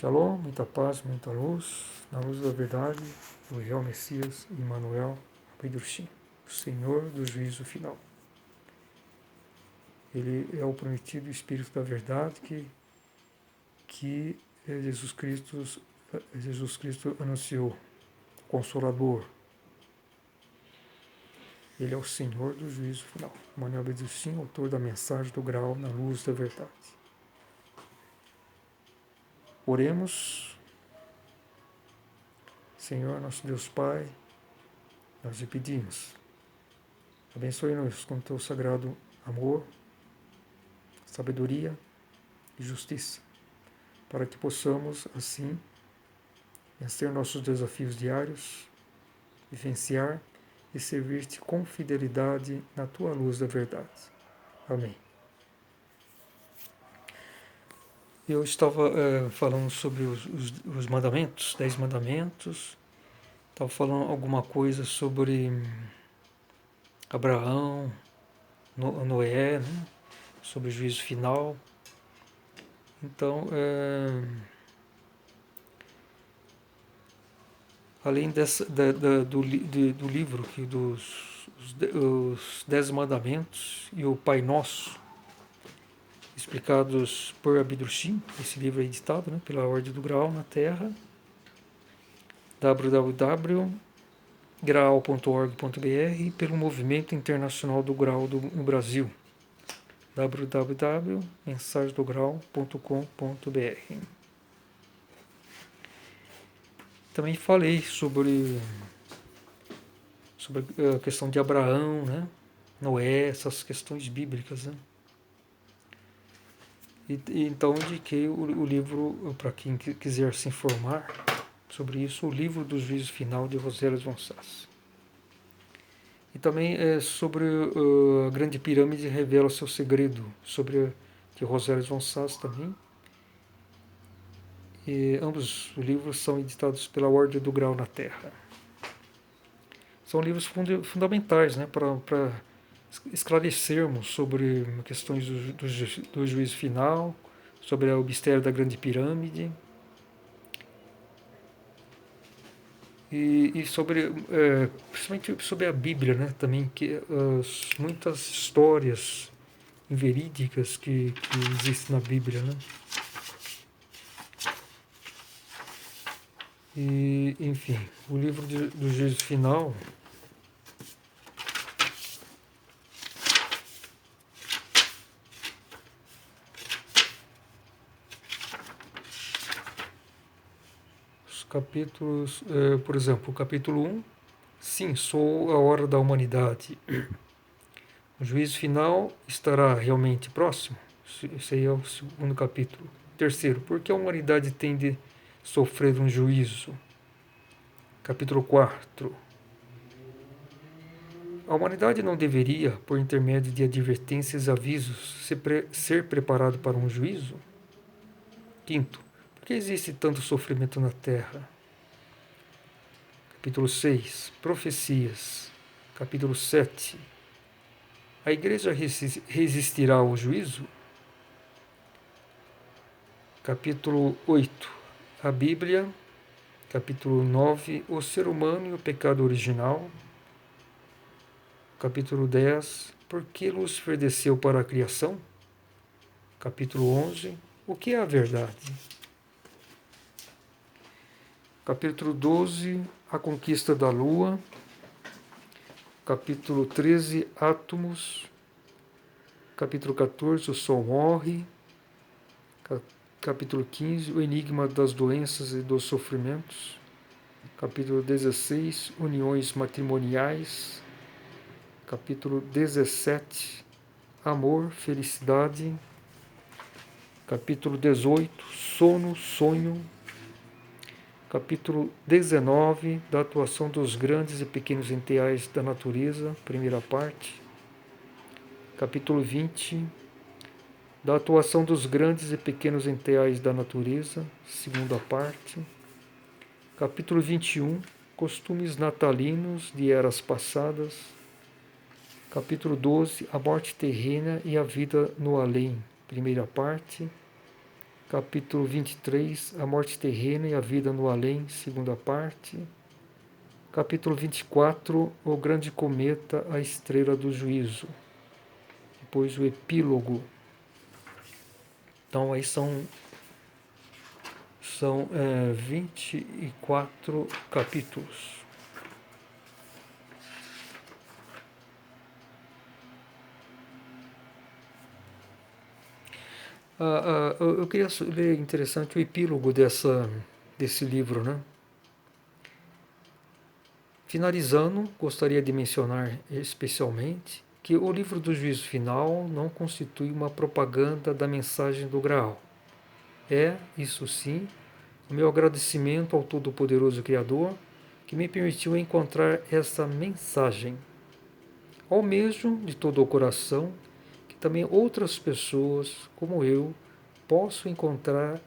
Shalom, muita paz, muita luz, na luz da verdade, do real Messias, Emmanuel Abidurshim, o Senhor do juízo final. Ele é o prometido Espírito da verdade que Jesus Cristo anunciou, Consolador. Ele é o Senhor do juízo final. Emmanuel Abidurshim, autor da mensagem do grau na luz da verdade. Oremos. Senhor, nosso Deus Pai, nós te pedimos, abençoe-nos com teu sagrado amor, sabedoria e justiça, para que possamos, assim, vencer nossos desafios diários, vivenciar e servir-te com fidelidade na tua luz da verdade. Amém. Eu estava falando sobre os mandamentos, 10 mandamentos, estava falando alguma coisa sobre Abraão, Noé, né? Sobre o juízo final. Então, além do livro os 10 mandamentos e o Pai Nosso, explicados por Abidurshim, esse livro é editado, né, pela Ordem do Grau na Terra, www.graal.org.br, e pelo Movimento Internacional do Grau no Brasil, www.mensagendograu.com.br. Também falei sobre a questão de Abraão, né? Noé, essas questões bíblicas, né? Então indiquei o livro, para quem quiser se informar sobre isso, o livro do juízo final de Roseli von Sass. E também sobre a Grande Pirâmide revela seu segredo, de Roseli von Sass também. E ambos os livros são editados pela Ordem do Grau na Terra. São livros fundamentais, né, para esclarecermos sobre questões do juízo final, sobre o mistério da Grande Pirâmide e sobre, principalmente sobre a Bíblia, né, também, que muitas histórias inverídicas que existem na Bíblia, né. E, enfim, o livro do juízo final, os capítulos, por exemplo, o capítulo 1, sim, sou a hora da humanidade. O juízo final estará realmente próximo? Esse aí é o segundo capítulo. Terceiro, por que a humanidade tem de sofrer um juízo? Capítulo 4. A humanidade não deveria, por intermédio de advertências e avisos, ser preparado para um juízo? Quinto, por que existe tanto sofrimento na Terra? Capítulo 6. Profecias. Capítulo 7. A Igreja resistirá ao juízo? Capítulo 8. A Bíblia. Capítulo 9. O ser humano e o pecado original. Capítulo 10. Por que Lúcifer desceu para a criação? Capítulo 11. O que é a verdade? Capítulo 12. A conquista da Lua. Capítulo 13. Átomos. Capítulo 14. O Sol morre. Capítulo 15. O enigma das doenças e dos sofrimentos. Capítulo 16. Uniões matrimoniais. Capítulo 17. Amor, felicidade. Capítulo 18. Sono, sonho. Capítulo 19. Da atuação dos grandes e pequenos entes da natureza, primeira parte. Capítulo 20. Da atuação dos grandes e pequenos entes da natureza, segunda parte. Capítulo 21. Costumes natalinos de eras passadas. Capítulo 12. A morte terrena e a vida no além, primeira parte. Capítulo 23, a morte terrena e a vida no além, segunda parte. Capítulo 24, o grande cometa, a estrela do juízo. Depois o epílogo. Então aí são 24 capítulos. Eu queria ler, interessante, o epílogo desse livro, né? Finalizando, gostaria de mencionar especialmente que o livro do juízo final não constitui uma propaganda da mensagem do Graal. É, isso sim, o meu agradecimento ao Todo-Poderoso Criador que me permitiu encontrar essa mensagem. Almejo de todo o coração que também outras pessoas, como eu, possam encontrar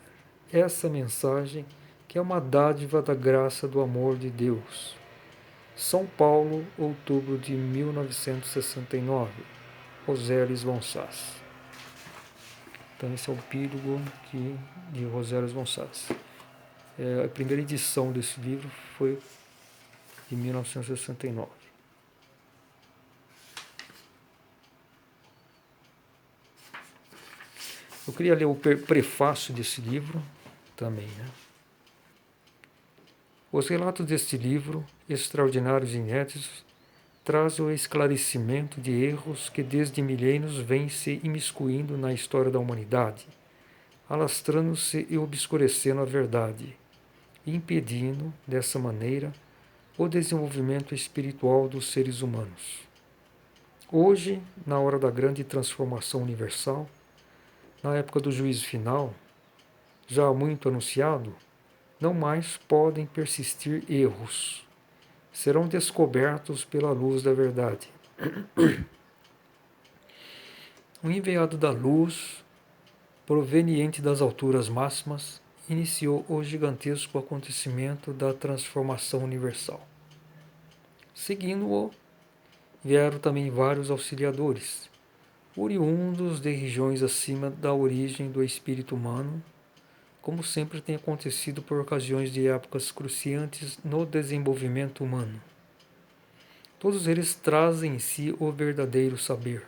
essa mensagem que é uma dádiva da graça do amor de Deus. São Paulo, outubro de 1969. Roséles von Sass. Então esse é o epílogo de Roséles von Sass. A primeira edição desse livro foi de 1969. Eu queria ler o prefácio desse livro também, né? Os relatos deste livro, extraordinários e inéditos, trazem o esclarecimento de erros que desde milênios vêm se imiscuindo na história da humanidade, alastrando-se e obscurecendo a verdade, impedindo, dessa maneira, o desenvolvimento espiritual dos seres humanos. Hoje, na hora da grande transformação universal, na época do juízo final, já muito anunciado, não mais podem persistir erros. Serão descobertos pela luz da verdade. O enviado da luz, proveniente das alturas máximas, iniciou o gigantesco acontecimento da transformação universal. Seguindo-o, vieram também vários auxiliadores, oriundos de regiões acima da origem do espírito humano, como sempre tem acontecido por ocasiões de épocas cruciantes no desenvolvimento humano. Todos eles trazem em si o verdadeiro saber.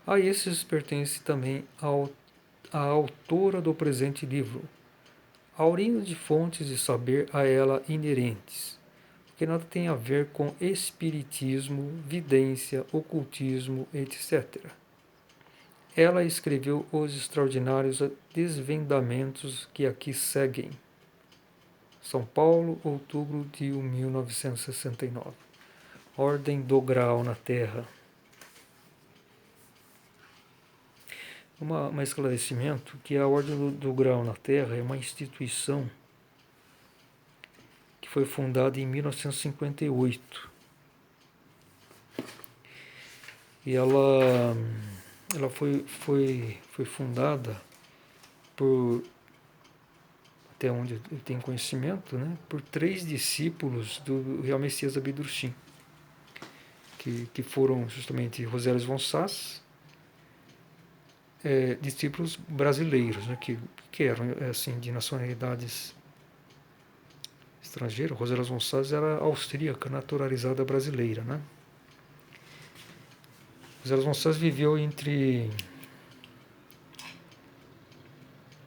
A esses pertence também a autora do presente livro, aurindo de fontes de saber a ela inerentes, que nada tem a ver com espiritismo, vidência, ocultismo, etc. Ela escreveu os extraordinários desvendamentos que aqui seguem. São Paulo, outubro de 1969. Ordem do Graal na Terra. Um esclarecimento que a Ordem do Graal na Terra é uma instituição que foi fundada em 1958. E ela foi fundada por, até onde eu tenho conhecimento, né, por 3 discípulos do Real Messias Abidurchim, que foram justamente Roséles von Sass, discípulos brasileiros, né, que eram assim, de nacionalidades estrangeiras. Roséles von Sass era austríaca, naturalizada brasileira, né? Roséles von Sass viveu entre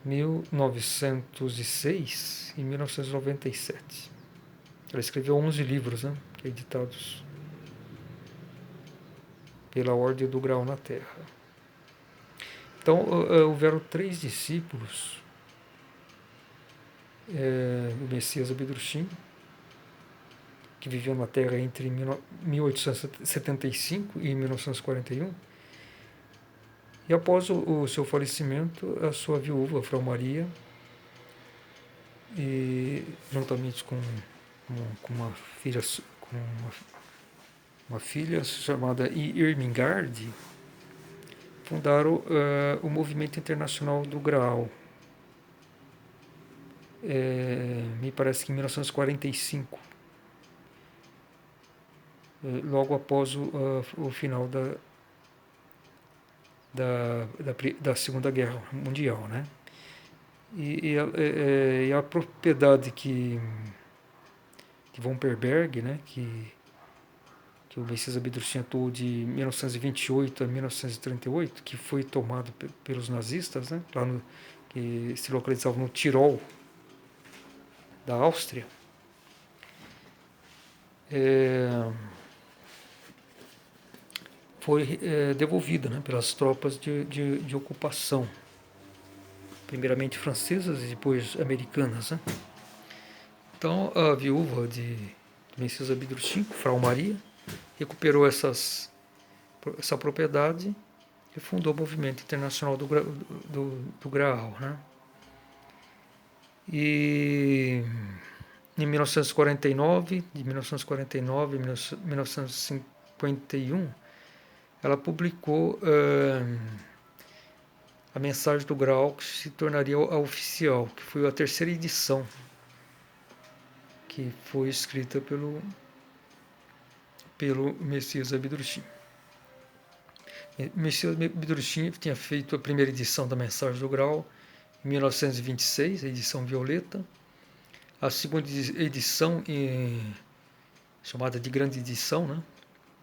1906 e 1997. Ela escreveu 11 livros, né, editados pela Ordem do Graal na Terra. Então, houveram 3 discípulos do Messias Abidurchim, que viviam na Terra entre 1875 e 1941. E após o seu falecimento, a sua viúva, Frau Maria, e juntamente com uma filha chamada Irmingard, fundaram o Movimento Internacional do Graal. Me parece que em 1945, logo após o final da Segunda Guerra Mundial, né? E a propriedade que von Perberg, né, que o Messias Abidurchin atuou de 1928 a 1938, que foi tomado pelos nazistas, né, que se localizava no Tirol da Áustria, foi devolvida, né, pelas tropas de ocupação, primeiramente francesas e depois americanas. Né. Então a viúva de Messias Abidurchin, Frau Maria, recuperou essa propriedade e fundou o movimento internacional do Graal. Né. E em 1949, de 1949 a 1951, ela publicou a Mensagem do Graal, que se tornaria a oficial, que foi a terceira edição, que foi escrita pelo Messias Abidurchin. Messias Abidurchin tinha feito a primeira edição da Mensagem do Graal em 1926, a edição violeta. A segunda edição, chamada de Grande Edição, né,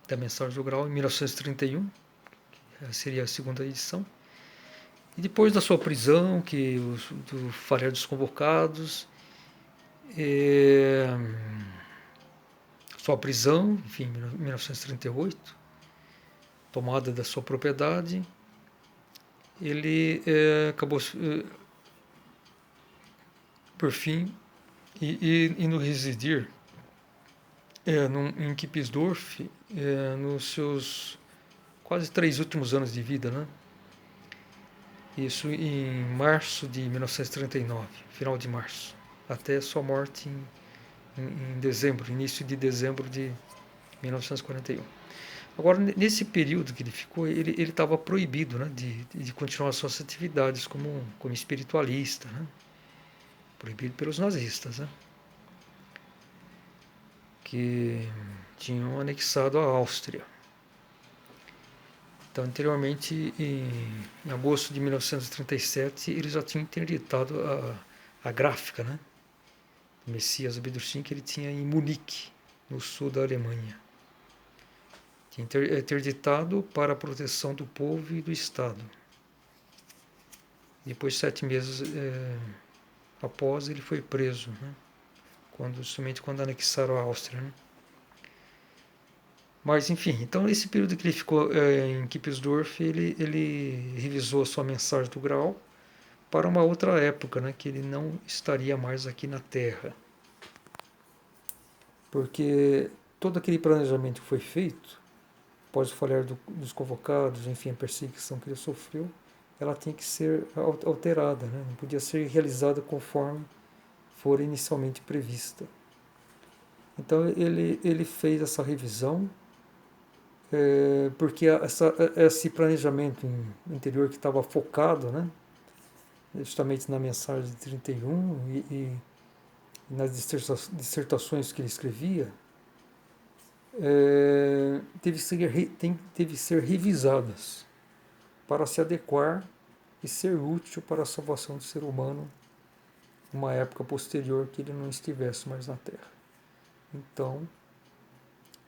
da Mensagem do Graal, em 1931, seria a segunda edição. E depois da sua prisão, do Falhar dos Convocados, sua prisão, enfim, em 1938, tomada da sua propriedade, ele acabou, por fim, indo residir em Kipsdorf, nos seus quase 3 últimos anos de vida, né? Isso em março de 1939, final de março, até sua morte em dezembro, início de dezembro de 1941. Agora, nesse período que ele ficou, ele estava proibido, né, de continuar suas atividades como espiritualista, né? Proibido pelos nazistas, né? Que tinham anexado a Áustria. Então, anteriormente, em agosto de 1937, eles já tinham interditado a gráfica, né, do Messias Abidurchin, que ele tinha em Munique, no sul da Alemanha. Tinha interditado para a proteção do povo e do Estado. Depois, 7 meses após, ele foi preso, né, somente quando anexaram a Áustria. Né. Mas, enfim, então esse período que ele ficou em Kipsdorf, ele revisou a sua Mensagem do Graal para uma outra época, né, que ele não estaria mais aqui na Terra. Porque todo aquele planejamento que foi feito, após o falhar dos convocados, enfim, a perseguição que ele sofreu, ela tinha que ser alterada, né, não podia ser realizada conforme fora inicialmente prevista. Então ele fez essa revisão, porque esse planejamento interior que estava focado, né, justamente na mensagem de 31 e nas dissertações que ele escrevia, teve que ser revisadas para se adequar e ser útil para a salvação do ser humano numa época posterior que ele não estivesse mais na Terra. Então,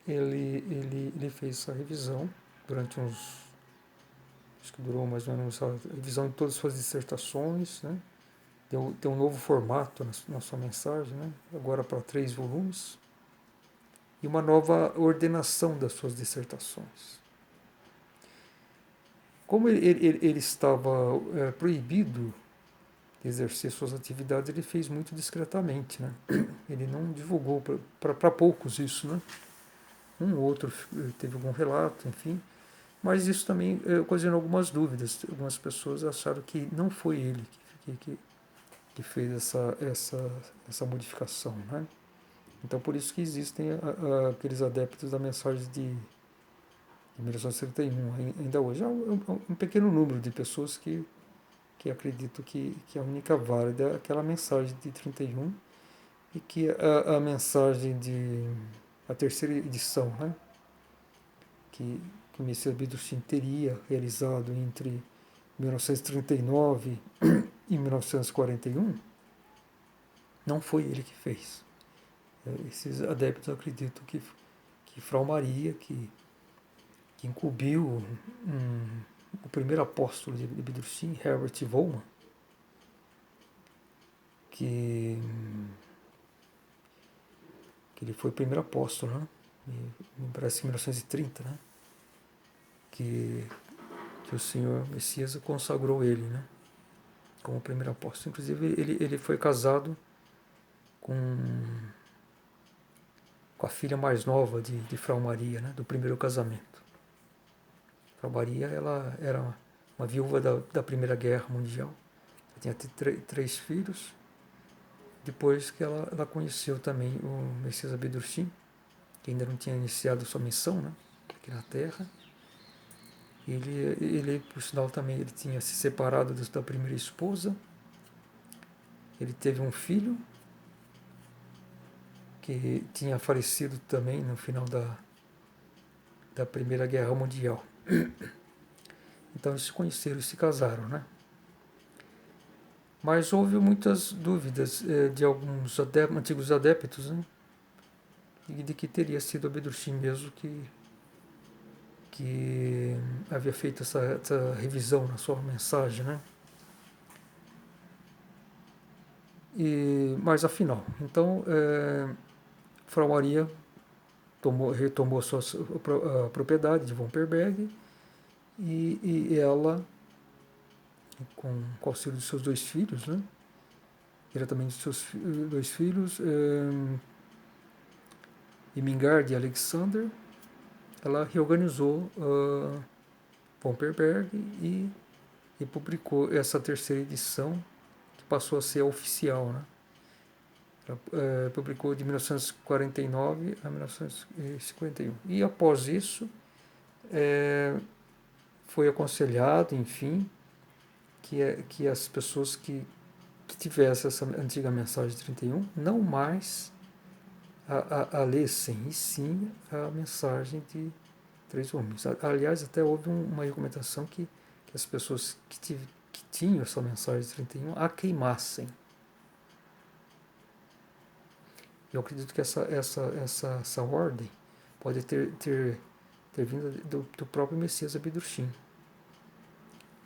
ele fez essa revisão durante acho que durou mais ou menos a revisão de todas as suas dissertações, né? Tem um novo formato na sua mensagem, né? Agora para 3 volumes, e uma nova ordenação das suas dissertações. Como ele estava proibido de exercer suas atividades, ele fez muito discretamente, né? Ele não divulgou para poucos isso, né? Um ou outro teve algum relato, enfim, mas isso também ocasionou algumas dúvidas. Algumas pessoas acharam que não foi ele que fez essa modificação, né? Então, por isso que existem aqueles adeptos da mensagem de 1931, ainda hoje. Há um pequeno número de pessoas que acreditam que a única válida é aquela mensagem de 31 e que a mensagem a terceira edição, né, que o Messias Abidurchin teria realizado entre 1939 em 1941, não foi ele que fez. Esses adeptos acreditam que Frau Maria, que incumbiu o primeiro apóstolo de Bidursim, Herbert Wollmann, que ele foi o primeiro apóstolo, né? Me parece em 1930, né? Que o Senhor Messias consagrou ele, né? Como o primeiro apóstolo. Inclusive, ele foi casado com a filha mais nova de Frau Maria, né? Do primeiro casamento. Frau Maria, ela era uma viúva da Primeira Guerra Mundial. Ela tinha três filhos. Depois que ela conheceu também o Messias Abedursim, que ainda não tinha iniciado sua missão, né, aqui na Terra. Ele, por sinal, também ele tinha se separado da primeira esposa. Ele teve um filho que tinha falecido também no final da Primeira Guerra Mundial. Então eles se conheceram e se casaram, né? Mas houve muitas dúvidas de alguns antigos adeptos, né, de que teria sido Abedursim mesmo que havia feito essa revisão na sua mensagem, né? Mas afinal, então, Frau Maria retomou a propriedade de Womperberg e ela, com o auxílio de seus dois filhos, né? Diretamente de seus dois filhos, Irmingard e Alexander, ela reorganizou Womperberg e publicou essa terceira edição, que passou a ser oficial, né? Ela publicou de 1949 a 1951. E após isso, foi aconselhado, enfim, que as pessoas que tivessem essa antiga mensagem de 31 não mais a lessem, e sim a mensagem de Três Homens. Aliás, até houve uma recomendação que as pessoas que tinham essa mensagem de 31 a queimassem. Eu acredito que essa ordem pode ter vindo do próprio Messias Abedursim.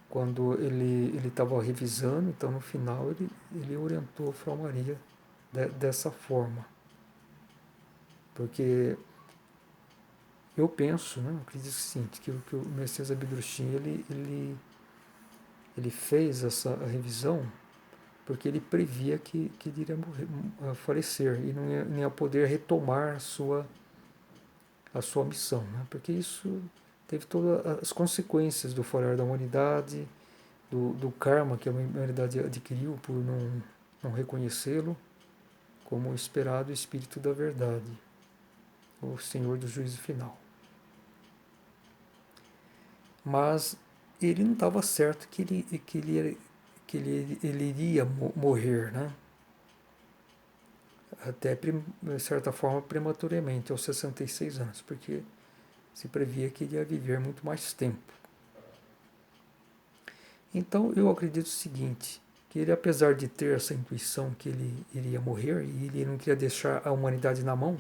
Quando ele estava revisando, então no final ele orientou Frau Maria dessa forma. Porque eu penso, né, eu acredito sim, que o Messias Abedursim ele fez essa revisão porque ele previa que ele iria falecer e não ia poder retomar a sua missão, né? Porque isso teve todas as consequências do falhar da humanidade, do karma que a humanidade adquiriu por não reconhecê-lo como o esperado Espírito da Verdade, o Senhor do Juízo Final. Mas ele não estava certo que ele iria morrer, né? Até, de certa forma, prematuramente, aos 66 anos, porque se previa que ele ia viver muito mais tempo. Então, eu acredito o seguinte, que ele, apesar de ter essa intuição que ele iria morrer, e ele não queria deixar a humanidade na mão,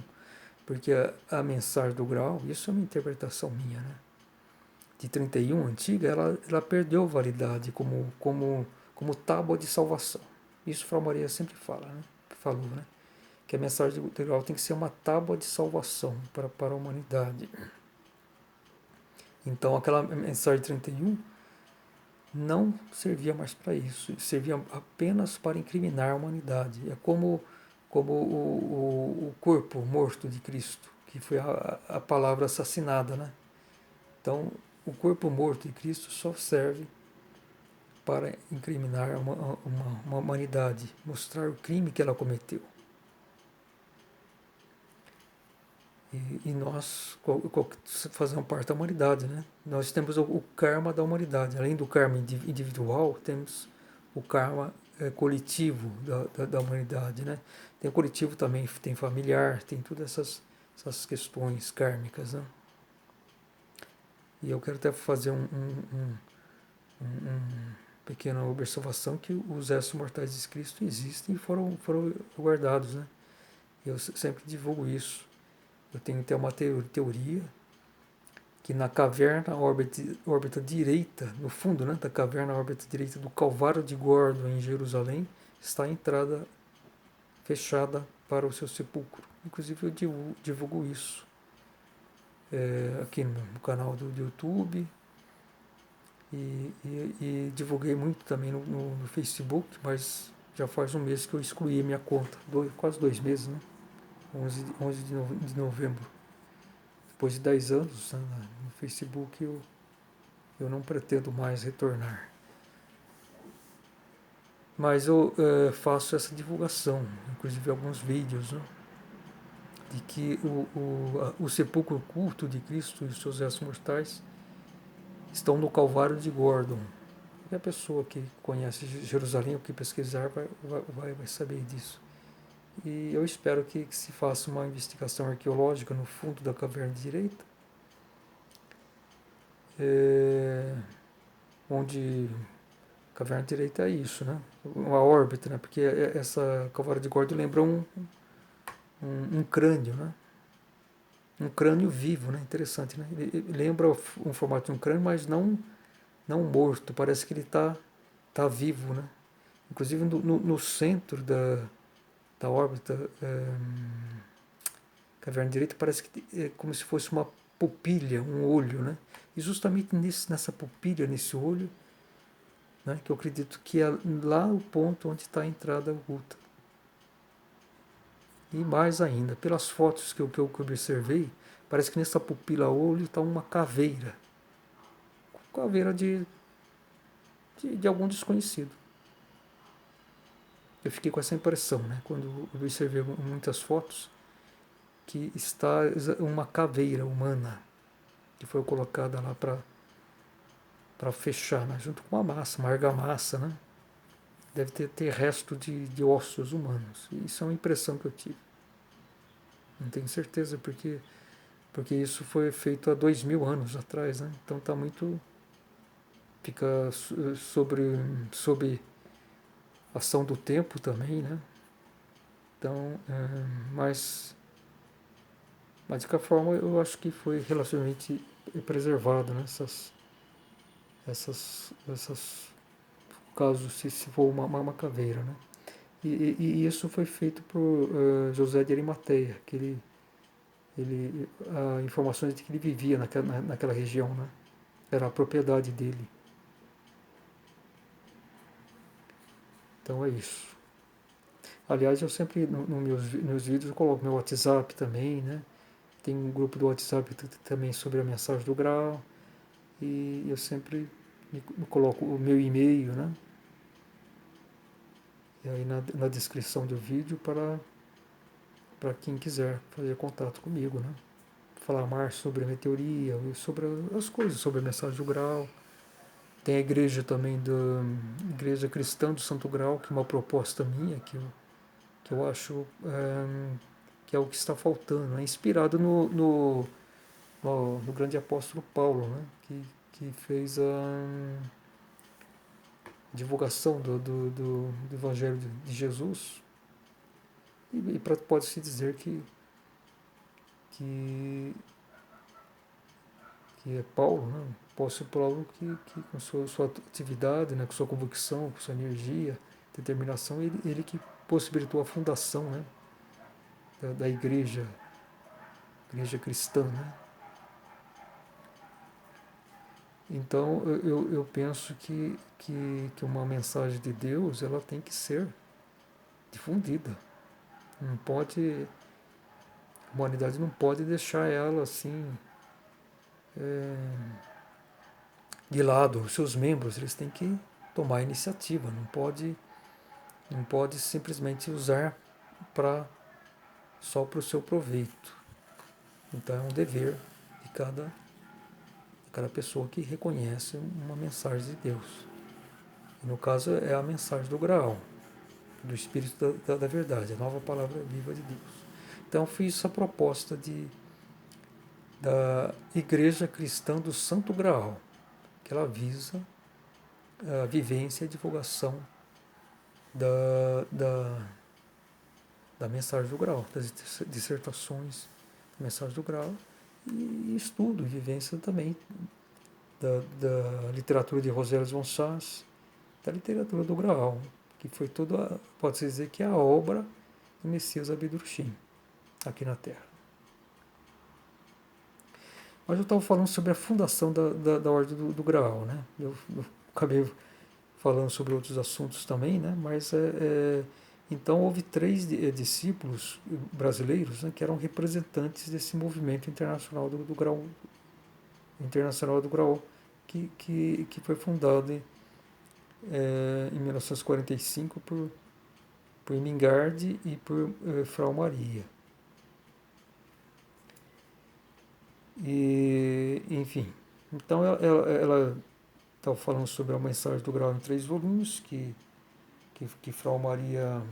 porque a mensagem do Graal, isso é uma interpretação minha, né? De 31, antiga, ela perdeu validade como tábua de salvação. Isso Frau Maria sempre falou, né? Que a mensagem do Graal tem que ser uma tábua de salvação para a humanidade. Então aquela mensagem de 31 não servia mais para isso, servia apenas para incriminar a humanidade. É como o corpo morto de Cristo, que foi a palavra assassinada, né? Então, o corpo morto de Cristo só serve para incriminar uma humanidade, mostrar o crime que ela cometeu. E nós fazemos parte da humanidade, né? Nós temos o karma da humanidade. Além do karma individual, temos o karma coletivo da humanidade, né? Tem o coletivo também, tem familiar, tem todas essas questões kármicas, né? E eu quero até fazer um pequena observação, que os restos mortais de Cristo existem e foram guardados, né? Eu sempre divulgo isso. Eu tenho até uma teoria que na caverna órbita direita, no fundo, né, da caverna órbita direita do Calvário de Gordon, em Jerusalém, está a entrada fechada para o seu sepulcro. Inclusive eu divulgo isso aqui no canal do YouTube e divulguei muito também no Facebook, mas já faz um mês que eu excluí minha conta, quase 2 meses, né? 11 de novembro. Depois de 10 anos, né, no Facebook, eu não pretendo mais retornar. Mas eu faço essa divulgação, inclusive alguns vídeos, né, de que o sepulcro oculto de Cristo e os seus restos mortais estão no Calvário de Gordon. E a pessoa que conhece Jerusalém ou que pesquisar vai saber disso. E eu espero que se faça uma investigação arqueológica no fundo da caverna direita, onde a caverna direita é isso, né? Uma órbita, né? Porque essa Calvário de Gordon lembra um crânio, né? Um crânio vivo, né? Interessante, né? Ele lembra um formato de um crânio, mas não morto. Parece que ele tá vivo, né? Inclusive no centro da órbita caverna direita parece que é como se fosse uma pupilha, um olho, né? E justamente nessa pupilha, nesse olho, né, que eu acredito que é lá o ponto onde está a entrada oculta. E mais ainda, pelas fotos que eu observei, parece que nessa pupila olho está uma caveira. Caveira de algum desconhecido. Eu fiquei com essa impressão, né, quando eu observei muitas fotos, que está uma caveira humana que foi colocada lá para fechar, né, junto com uma argamassa, né? Deve ter resto de ossos humanos. Isso é uma impressão que eu tive. Não tenho certeza, porque isso foi feito há 2000 anos atrás, né? Então está muito. Fica sob ação do tempo também, né? Então, mas de qualquer forma eu acho que foi relativamente preservado, né? Essas casos se for uma caveira, né? E isso foi feito por José de Arimateia, que informações de que ele vivia naquela região, né? Era a propriedade dele. Então é isso. Aliás, eu sempre, nos meus vídeos, eu coloco meu WhatsApp também, né? Tem um grupo do WhatsApp também sobre a mensagem do Graal. E eu sempre coloco o meu e-mail, né? E aí na descrição do vídeo para quem quiser fazer contato comigo, né? Falar mais sobre a minha teoria, sobre as coisas, sobre a mensagem do Graal. Tem a igreja também da Igreja Cristã do Santo Graal, que é uma proposta minha, que eu acho que é o que está faltando. É inspirado no grande apóstolo Paulo, né? Que fez a divulgação do Evangelho de Jesus. E pode-se dizer que é Paulo, né? O apóstolo Paulo que com sua atividade, né? Com sua convicção, com sua energia, determinação, ele que possibilitou a fundação, né? Da igreja cristã, né? Então eu penso que uma mensagem de Deus ela tem que ser difundida. Não pode, a humanidade não pode deixar ela assim de lado. Os seus membros eles têm que tomar a iniciativa. Não pode simplesmente usar só para o seu proveito. Então é um dever de cada pessoa que reconhece uma mensagem de Deus. E no caso é a mensagem do Graal, do Espírito da Verdade, a nova palavra viva de Deus. Então fiz essa proposta da Igreja Cristã do Santo Graal, que ela visa a vivência e a divulgação da, da, da mensagem do grau, das dissertações, da mensagem do grau, e estudo e vivência também da literatura de Rosales von Sass, da literatura do Graal, que foi toda, pode-se dizer que é a obra do Messias Abdurrahim aqui na Terra. Mas eu estava falando sobre a fundação da Ordem do Graal, né? Eu acabei falando sobre outros assuntos também, né? Mas então houve 3 discípulos brasileiros, né, que eram representantes desse movimento internacional do Graal, que foi fundado em 1945 por Mingardi e por Frau Maria. E, enfim, então ela estava falando sobre a mensagem do Grau em 3 volumes, que Frau Maria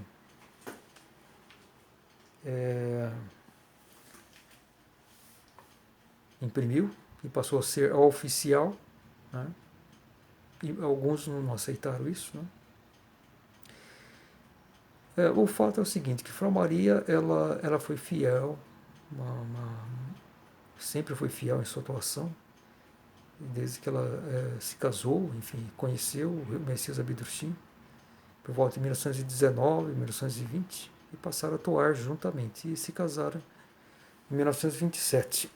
imprimiu e passou a ser a oficial, né? E alguns não aceitaram isso, né? O fato é o seguinte, que Frau Maria ela foi fiel, sempre foi fiel em sua atuação, desde que ela se casou, enfim, conheceu o Messias Abdurrahim, por volta de 1919, 1920, e passaram a atuar juntamente, e se casaram em 1927.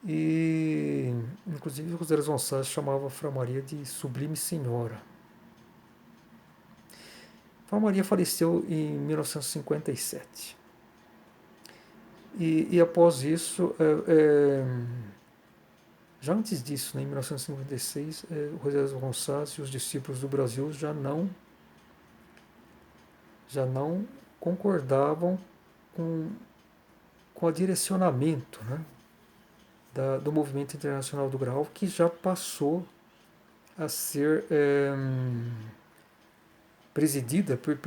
E, inclusive, José Gonçalves chamava a Frau Maria de Sublime Senhora. Frau Maria faleceu em 1957. E após isso, já antes disso, né, em 1956, o José Gonçalves e os discípulos do Brasil já não concordavam com, com o direcionamento, né, do movimento internacional do Graal, que já passou a ser presidida por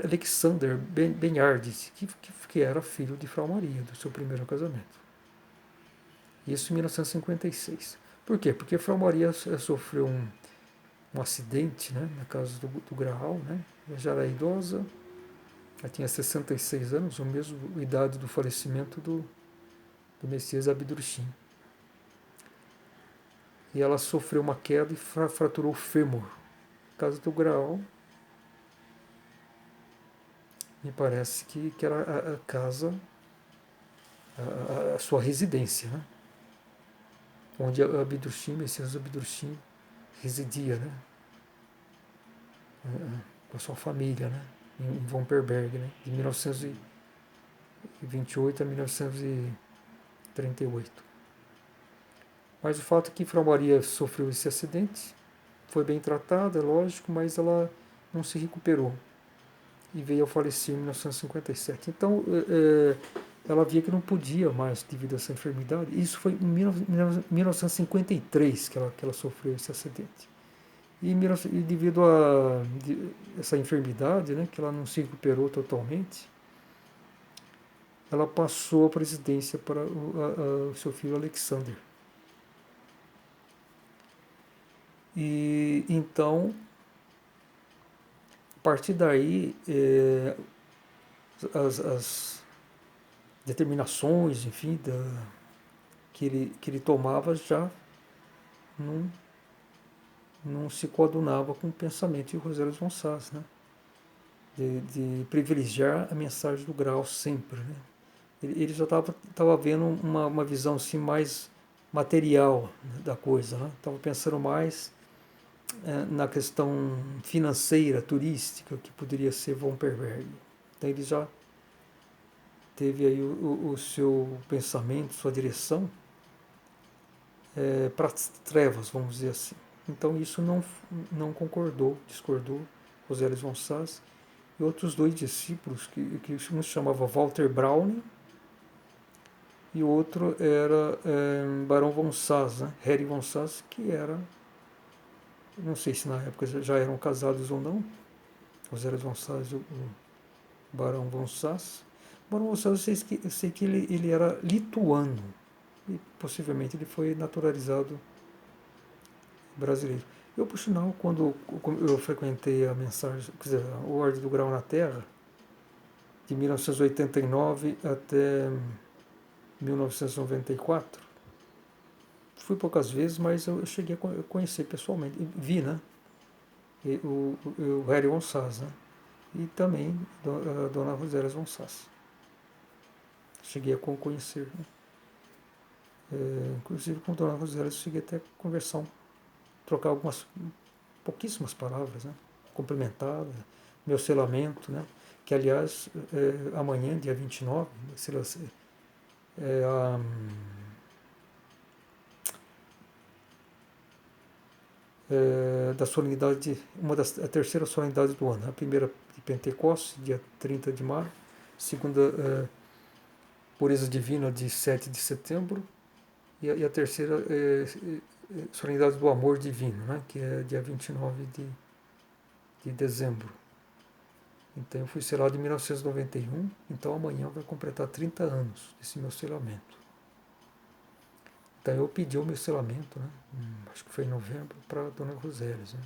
Alexander Benhardt, que era filho de Frau Maria, do seu primeiro casamento. Isso em 1956. Por quê? Porque Frau Maria sofreu um acidente, né, na casa do Graal, né? Ela já era idosa, ela tinha 66 anos, a mesma idade do falecimento do Messias Abdurrahim. E ela sofreu uma queda e fraturou o fêmur. Na casa do Graal, me parece que era a casa, a sua residência, né? Onde Abdurrahim, Messias Abdurrahim, residia, né? Com a sua família, né? Em Vomperberg, né? De 1928 a 1938. Mas o fato é que Frau Maria sofreu esse acidente, foi bem tratada, é lógico, mas ela não se recuperou e veio a falecer em 1957. Então, ela via que não podia mais devido a essa enfermidade. Isso foi em 1953 que ela sofreu esse acidente. E devido a essa enfermidade, né, que ela não se recuperou totalmente, ela passou a presidência para o seu filho Alexander. E então, a partir daí, as determinações, enfim, que ele tomava já não se coadunava com o pensamento de Rosales von Sass, né? De privilegiar a mensagem do Graal sempre, né? Ele já estava vendo uma visão assim, mais material, né, da coisa, né? Estava pensando mais na questão financeira, turística, que poderia ser Vomperberg. Então ele já teve aí o seu pensamento, sua direção para as trevas, vamos dizer assim. Então isso não concordou, discordou Rosales von Sass e outros 2 discípulos, que um se chamava Walter Browne e o outro era Barão von Sass, né? Harry von Sass, que era, não sei se na época já eram casados ou não, Rosales von Sass e o Barão von Sass. O Barão von Sass, eu sei que ele era lituano e possivelmente ele foi naturalizado brasileiro. Eu, por sinal, quando eu frequentei a mensagem, quer dizer, a Ordem do Grau na Terra, de 1989 até 1994, fui poucas vezes, mas eu cheguei a conhecer pessoalmente, vi, né? O Harry von Sass, né? E também a Dona Rosélia von Sass. Cheguei a conhecer, né? Inclusive com a Dona Rosélia eu cheguei até a conversar, trocar algumas pouquíssimas palavras, né? Cumprimentar, meu selamento, né? Que aliás, amanhã, dia 29, é da solenidade, a terceira solenidade do ano. A primeira de Pentecostes, dia 30 de maio, segunda Pureza Divina, de 7 de setembro, e a terceira solenidade do Amor Divino, né, que é dia 29 de dezembro. Então eu fui selado em 1991, então amanhã vai completar 30 anos desse meu selamento. Então eu pedi o meu selamento, né, acho que foi em novembro, para a Dona Rosélia, né.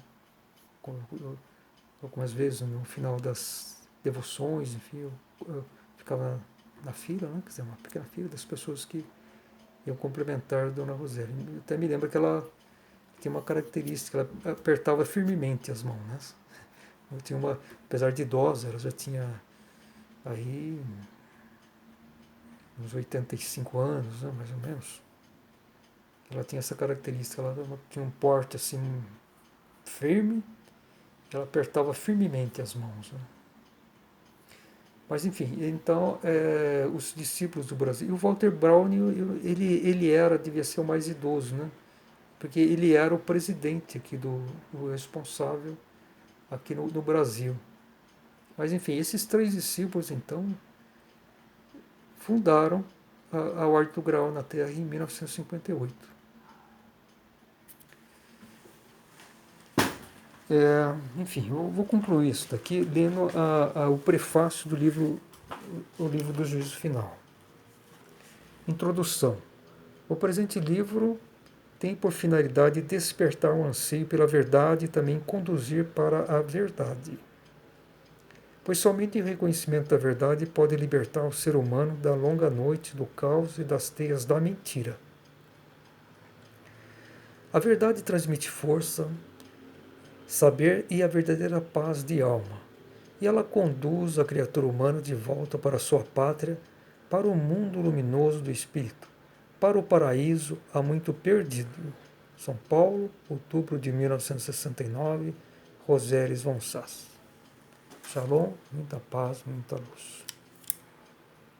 Algumas vezes no final das devoções, enfim, eu ficava na fila, né, quer dizer, uma pequena fila das pessoas que iam cumprimentar a Dona Rosélia. Eu até me lembro que ela tinha uma característica, ela apertava firmemente as mãos, né. Eu tinha apesar de idosa, ela já tinha aí uns 85 anos, né, mais ou menos. Ela tinha essa característica, ela tinha um porte assim firme, ela apertava firmemente as mãos, né. Mas enfim, então os discípulos do Brasil. E o Walter Braun, ele devia ser o mais idoso, né? Porque ele era o presidente aqui o responsável aqui no Brasil. Mas enfim, esses três discípulos então fundaram a Ordem do Grau na Terra em 1958. Enfim, eu vou concluir isso daqui lendo o prefácio do livro, o livro do Juízo Final. Introdução. O presente livro tem por finalidade despertar um anseio pela verdade e também conduzir para a verdade. Pois somente o reconhecimento da verdade pode libertar o ser humano da longa noite do caos e das teias da mentira. A verdade transmite força, saber e a verdadeira paz de alma, e ela conduz a criatura humana de volta para sua pátria, para o mundo luminoso do espírito, para o paraíso há muito perdido. São Paulo, outubro de 1969, Rosélia von Sass. Shalom, muita paz, muita luz.